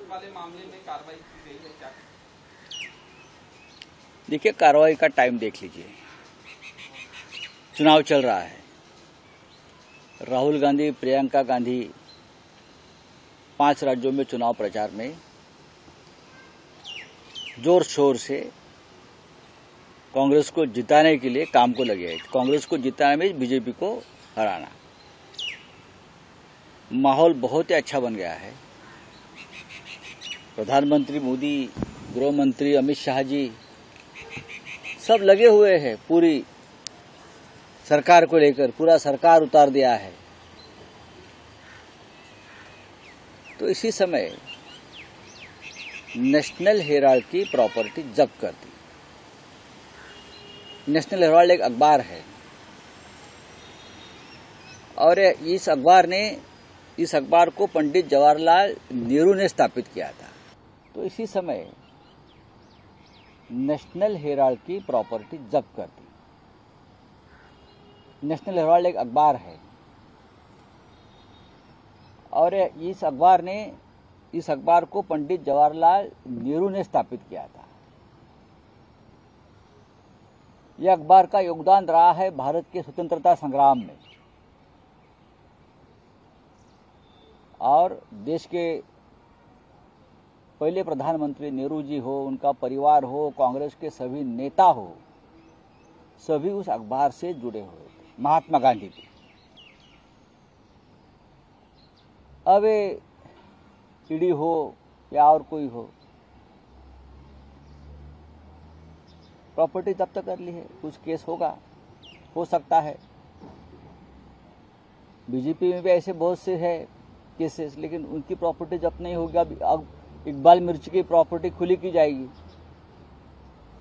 वाले मामले में कार्रवाई की गई है क्या? देखिए, कार्रवाई का टाइम देख लीजिए। चुनाव चल रहा है। राहुल गांधी, प्रियंका गांधी 5 राज्यों में चुनाव प्रचार में जोर शोर से कांग्रेस को जिताने के लिए काम को लगे हैं। कांग्रेस को जिताने में बीजेपी को हराना। माहौल बहुत ही अच्छा बन गया है। प्रधानमंत्री मोदी, गृह मंत्री अमित शाह जी सब लगे हुए हैं। पूरी सरकार को लेकर पूरा सरकार उतार दिया है। तो इसी समय नेशनल हेराल्ड की प्रॉपर्टी जब्त कर दी। नेशनल हेराल्ड एक अखबार है और इस अखबार को पंडित जवाहरलाल नेहरू ने स्थापित किया था। तो इसी समय नेशनल हेराल्ड की प्रॉपर्टी जब्त कर दी। नेशनल हेराल्ड एक अखबार है और इस अखबार को पंडित जवाहरलाल नेहरू ने स्थापित किया था। यह अखबार का योगदान रहा है भारत के स्वतंत्रता संग्राम में और देश के पहले प्रधानमंत्री नेहरू जी हो, उनका परिवार हो, कांग्रेस के सभी नेता हो, सभी उस अखबार से जुड़े हुए थे। महात्मा गांधी भी। अब ईडी हो या और कोई हो, प्रॉपर्टी जब्त कर ली है। कुछ केस होगा, हो सकता है। बीजेपी में भी ऐसे बहुत से है केसेस, लेकिन उनकी प्रॉपर्टी जब्त नहीं होगी। अब इकबाल मिर्ची की प्रॉपर्टी खुली की जाएगी।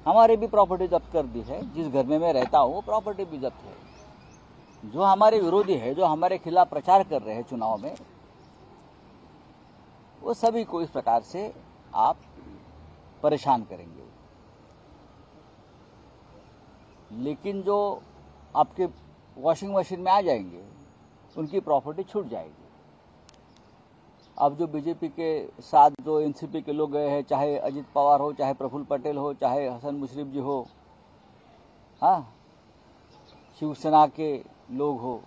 हमारे भी प्रॉपर्टी जब्त कर दी है। जिस घर में मैं रहता हूँ वो प्रॉपर्टी भी जब्त है। जो हमारे विरोधी है, जो हमारे खिलाफ प्रचार कर रहे हैं चुनाव में, वो सभी को इस प्रकार से आप परेशान करेंगे। लेकिन जो आपके वॉशिंग मशीन में आ जाएंगे, उनकी प्रॉपर्टी छूट जाएगी। अब जो बीजेपी के साथ जो एनसीपी के लोग गए हैं, चाहे अजित पवार हो, चाहे प्रफुल्ल पटेल हो, चाहे हसन मुशर्रफ जी हो, हाँ, शिवसेना के लोग हो,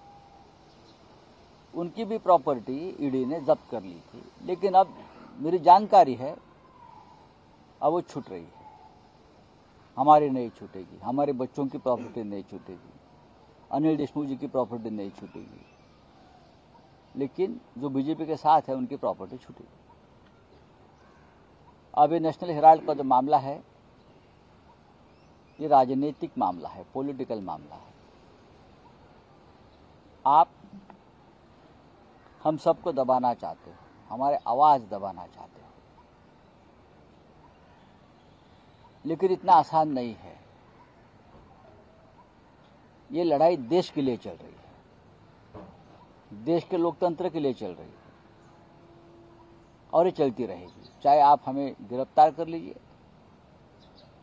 उनकी भी प्रॉपर्टी ईडी ने जब्त कर ली थी। लेकिन अब मेरी जानकारी है अब वो छूट रही है। हमारी नहीं छूटेगी, हमारे बच्चों की प्रॉपर्टी नहीं छूटेगी, अनिल देशमुख जी की प्रॉपर्टी नहीं छूटेगी, लेकिन जो बीजेपी के साथ है उनकी प्रॉपर्टी छूटेगी। अब ये नेशनल हेराल्ड का जो मामला है, ये राजनीतिक मामला है, पॉलिटिकल मामला है। आप हम सबको दबाना चाहते हो, हमारे आवाज दबाना चाहते हो, लेकिन इतना आसान नहीं है। ये लड़ाई देश के लिए चल रही है, देश के लोकतंत्र के लिए चल रही है और ये चलती रहेगी। चाहे आप हमें गिरफ्तार कर लीजिए,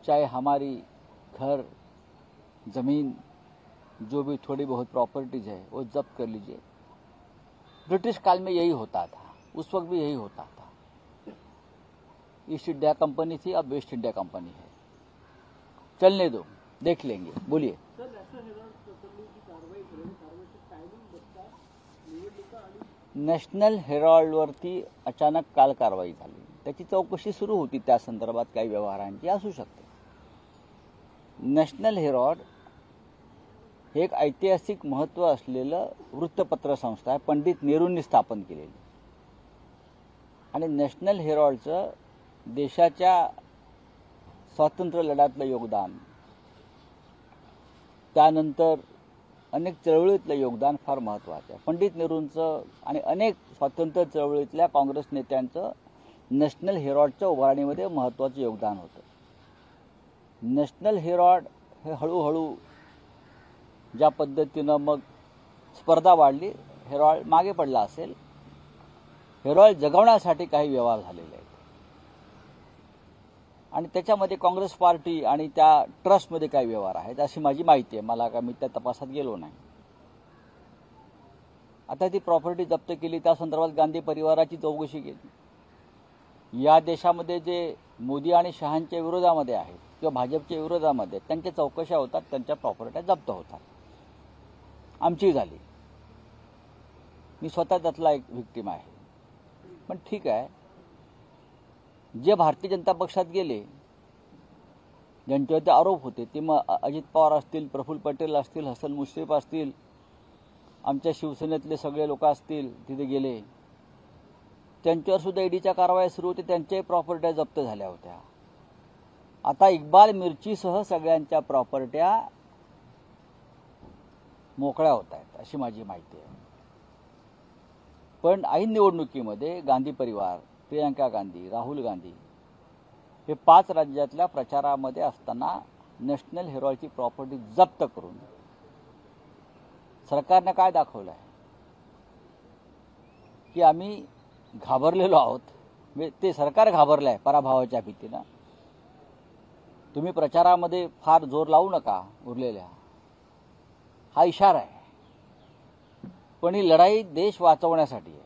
चाहे हमारी घर, जमीन, जो भी थोड़ी बहुत प्रॉपर्टीज है वो जब्त कर लीजिए। ब्रिटिश काल में यही होता था, उस वक्त भी यही होता था। ईस्ट इंडिया कंपनी थी, अब वेस्ट इंडिया कंपनी है। चलने दो, देख लेंगे। बोलिए। नॅशनल हेराल्डवरती अचानक काल कारवाई झाली। त्याची चौकशी सुरू होती, त्या संदर्भात काही व्यवहारांची असू शकते। नॅशनल हेराल्ड हे एक ऐतिहासिक महत्त्व असलेलं वृत्तपत्र संस्था आहे, पंडित नेहरूंनी स्थापन केलेली। आणि नॅशनल हेराल्डचं देशाच्या स्वातंत्र्य लढ्यातलं योगदान, त्यानंतर अनेक चळवळीतलं योगदान फार महत्त्वाचं आहे। पंडित नेहरूंचं आणि अनेक स्वातंत्र्य चळवळीतल्या काँग्रेस नेत्यांचं नॅशनल हेराल्डच्या उभारणीमध्ये महत्त्वाचं योगदान होतं। नॅशनल हेराल्ड हे हळूहळू ज्या पद्धतीनं मग स्पर्धा वाढली, हेराल्ड मागे पडला असेल। हेराल्ड जगवण्यासाठी काही व्यवहार झालेले आहेत आणि त्याच्यामध्ये काँग्रेस पार्टी आणि त्या ट्रस्टमध्ये काही व्यवहार आहेत अशी माझी माहिती आहे। मला का मी त्या तपासात गेलो नाही। आता ती प्रॉपर्टी जप्त केली, त्या संदर्भात गांधी परिवाराची चौकशी केली। या देशामध्ये जे मोदी आणि शहांच्या विरोधामध्ये आहेत किंवा भाजपच्या विरोधामध्ये आहेत, त्यांच्या चौकशा होतात, त्यांच्या प्रॉपर्ट्या जप्त होतात. आमची झाली. मी स्वतः त्यातला एक व्हिक्टीम आहे. पण ठीक आहे, जे भारतीय जनता पक्षात गेले, ज्यांच्यावरती आरोप होते ते मग अजित पवार असतील, प्रफुल्ल पटेल असतील, हसन मुश्रीफ असतील, आमच्या शिवसेनेतले सगळे लोक असतील, तिथे गेले, त्यांच्यावर सुद्धा ईडीच्या कारवाया सुरू होते, त्यांच्याही प्रॉपर्ट्या जप्त झाल्या होत्या. आता इक्बाल मिर्चीसह सगळ्यांच्या प्रॉपर्ट्या मोकळ्या होत आहेत अशी माझी माहिती आहे. पण ऐन निवडणुकीमध्ये गांधी परिवार, प्रियंका गांधी, राहुल गांधी हे 5 राज्यातल्या प्रचारामध्ये असताना नॅशनल हेरॉची प्रॉपर्टी जप्त करून सरकारने काय दाखवलं आहे की आम्ही घाबरलेलो आहोत. ते सरकार घाबरलं आहे पराभवाच्या भीतीनं. तुम्ही प्रचारामध्ये फार जोर लावू नका उरलेल्या, हा इशारा आहे. पण ही लढाई देश वाचवण्यासाठी आहे,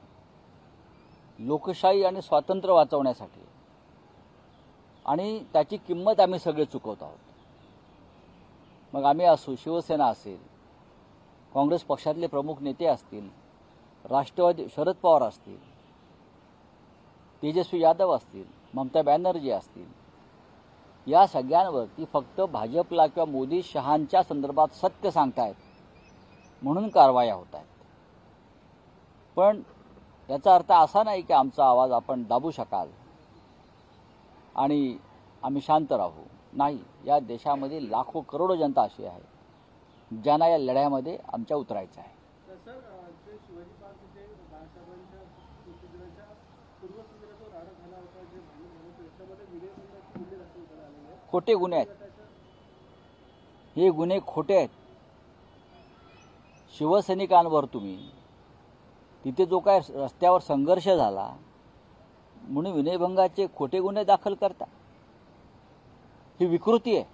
लोकशाही आणि स्वातंत्र्य वाचवण्यासाठी आहे. आणि त्याची किंमत आम्ही सगळे चुकवत आहोत. मग आम्ही असू, शिवसेना असेल, काँग्रेस पक्षातले प्रमुख नेते असतील, राष्ट्रवादी शरद पवार असतील, तेजस्वी यादव असतील, ममता बॅनर्जी असतील, या सगळ्यांवरती फक्त भाजपला किंवा मोदी शहांच्या संदर्भात सत्य सांगतायत म्हणून कारवाया होत आहेत. पण याचा अर्थ असा नाही की आमचा आवाज आपण दाबू शकाल आणि आम्ही शांत राहू. नाही, या देशामध्ये लाखो करोडो जनता अशी आहे ज्यांना या लढ्यामध्ये आमच्या उतरायचं आहे. खोटे गुन्हे आहेत, हे गुन्हे खोटे आहेत. शिवसैनिकांवर तुम्ही तिथे जो काय रस्त्यावर संघर्ष झाला म्हणून विनयभंगाचे खोटे गुन्हे दाखल करता, ही विकृती आहे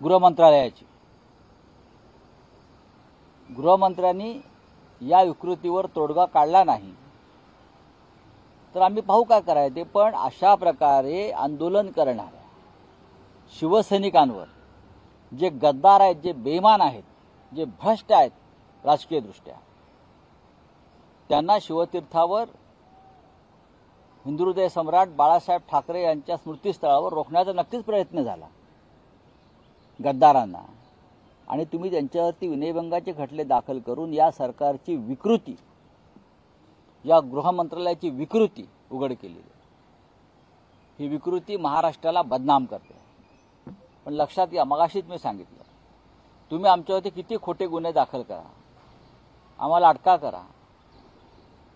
गृहमंत्रालयाची. गृहमंत्र्यांनी या विकृतीवर तोडगा काढला नाही तर आम्ही पाहू काय करायचे ते. पण अशा प्रकारे आंदोलन करणाऱ्या शिवसैनिकांवर, जे गद्दार आहेत, जे बेईमान आहेत, जे भ्रष्ट आहेत राजकीयदृष्ट्या, त्यांना शिवतीर्थावर हिंदुहृदय सम्राट बाळासाहेब ठाकरे यांच्या स्मृतीस्थळावर रोखण्याचा नक्कीच प्रयत्न झाला गद्दारांना. आणि तुम्ही त्यांच्यावरती विनयभंगाचे खटले दाखल करून या सरकारची विकृती, या गृहमंत्रालयाची विकृती उघड केली. ही विकृती महाराष्ट्राला बदनाम करते. पण लक्षात घ्या, मगाशीच मी सांगितलं, तुम्ही आमच्यावरती किती खोटे गुन्हे दाखल करा, आम्हाला अटका करा,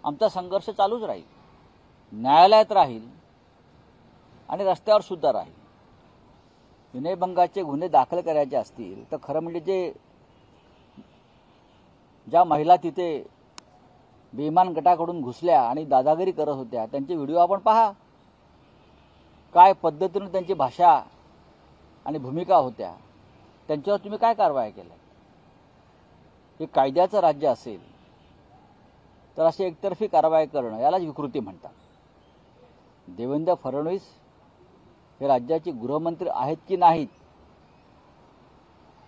आमचा संघर्ष चालूच राहील, न्यायालयात राहील आणि रस्त्यावर सुद्धा राहील. विनयभंगाचे गुन्हे दाखल करायचे असतील तर खरं म्हणजे ज्या महिला तिथे बेईमान गटाकडून घुसल्या आणि दादागिरी करत होत्या त्यांचे व्हिडिओ आपण पहा. काय पद्धतीने त्यांची भाषा आणि भूमिका होत्या, त्यांच्यावर तुम्ही काय कारवाई केल्या? हे कायद्याचं राज्य असेल तर अशी एकतर्फी कारवाई करणं यालाच विकृती म्हणतात. देवेंद्र फडणवीस हे राज्याचे गृहमंत्री आहेत की नाहीत,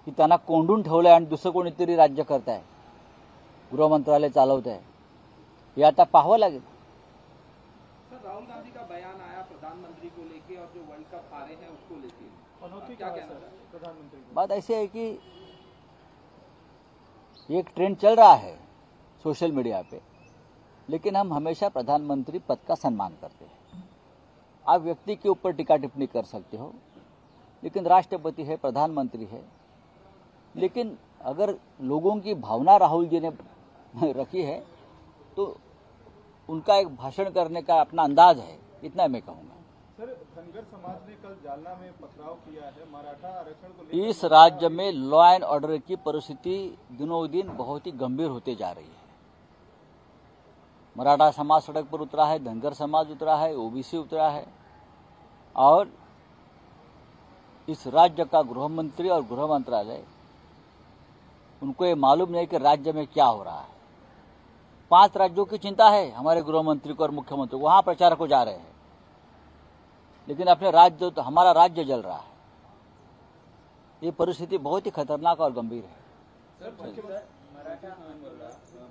की त्यांना कोंडून ठेवलंय आणि दुसरं कोणीतरी राज्य करत आहे, गृहमंत्रालय चालवत आहे, हे आता पाहावं लागेल. सर, राहुल गांधी का बयान आया प्रधानमंत्री को लेके और जो वर्ल्ड कप हारे हैं उसको लेके, क्या कहना है प्रधानमंत्री? बात ऐसी है कि एक ट्रेंड चल रहा है सोशल मीडिया पे, लेकिन हम हमेशा प्रधानमंत्री पद का सम्मान करते हैं. आप व्यक्ति के ऊपर टीका टिप्पणी कर सकते हो, लेकिन राष्ट्रपति है, प्रधानमंत्री है. लेकिन अगर लोगों की भावना राहुल जी ने रखी है तो उनका एक भाषण करने का अपना अंदाज है, इतना मैं कहूंगा. सर, धनगर समाज ने कल जालना में पथराव किया है मराठा आरक्षण को लेकर. इस राज्य में लॉ एंड ऑर्डर की परिस्थिति दिनों दिन बहुत ही गंभीर होते जा रही है. मराठा समाज सड़क पर उतरा है, धनगर समाज उतरा है, ओबीसी उतरा है, और इस राज्य का गृहमंत्री और गृह मंत्रालय, उनको ये मालूम नहीं कि राज्य में क्या हो रहा है. 5 राज्यों की चिंता है हमारे गृहमंत्री को और मुख्यमंत्री को, वहां प्रचार को जा रहे हैं. लेकिन अपने राज्य तो हमारा राज्य जल रहा है। ये परिस्थिति बहुत ही खतरनाक और गंभीर है। मराठा आंदोलन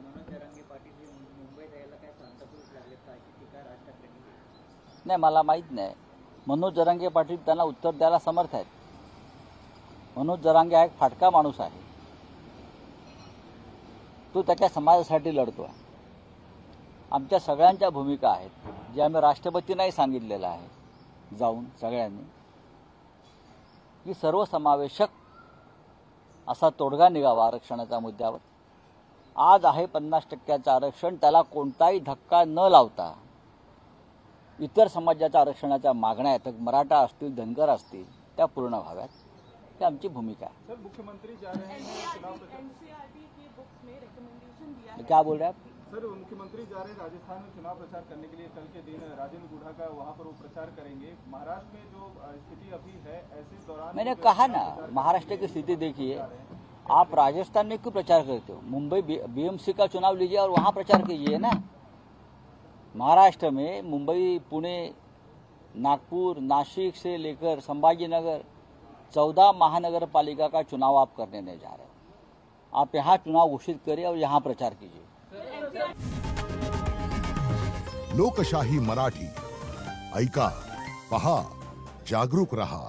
मनोज जरांगे पाटील हे मुंबईत यायला काय सांगतापूर लागले का अशी टीका राज ठाकरेंनी केली? नाही, मला माहीत नाही. मनोज जरांगे पाटील त्यांना उत्तर द्यायला समर्थ आहेत. मनोज जरांगे हा एक फाटका माणूस आहे. तो त्याच्या समाजासाठी लढतो आहे. आमच्या सगळ्यांच्या भूमिका आहेत, जे आम्ही राष्ट्रपतींनाही सांगितलेलं आहे जाऊन सगळ्यांनी, की सर्वसमावेशक असा तोडगा निघावा आरक्षणाच्या मुद्द्यावर. आज आहे 50% आरक्षण, त्याला कोणताही धक्का न लावता इतर समाजाच्या आरक्षणाच्या मागण्या आहेत, मराठा असतील, धनगर असतील, त्या पूर्ण व्हाव्यात. ही आमची भूमिका है. सर मुख्यमंत्री जा रहे हैं चुनाव प्रचार, एनसीईआरटी की बुक्स में रिकमेंडेशन दिया है। क्या बोल रहे हैं आप? सर मुख्यमंत्री जा रहे हैं राजस्थान में चुनाव प्रचार करने के लिए। कल के दिन राजेंद्र गुढ़ा का वहां पर वो प्रचार करेंगे। महाराष्ट्र में जो स्थिति अभी है, ऐसे दौरान मैंने कहा ना, महाराष्ट्र की स्थिति देखिए. आप राजस्थान में क्यों प्रचार करते हो? मुंबई बीएमसी का चुनाव लीजिए और वहां प्रचार कीजिए ना. महाराष्ट्र में मुंबई, पुणे, नागपुर, नासिक से लेकर संभाजीनगर 14 महानगर पालिका का चुनाव आप करने नहीं जा रहे. आप यहाँ चुनाव घोषित करिए और यहाँ प्रचार कीजिए. लोकशाही मराठी ऐका, पहा, जागरूक रहा.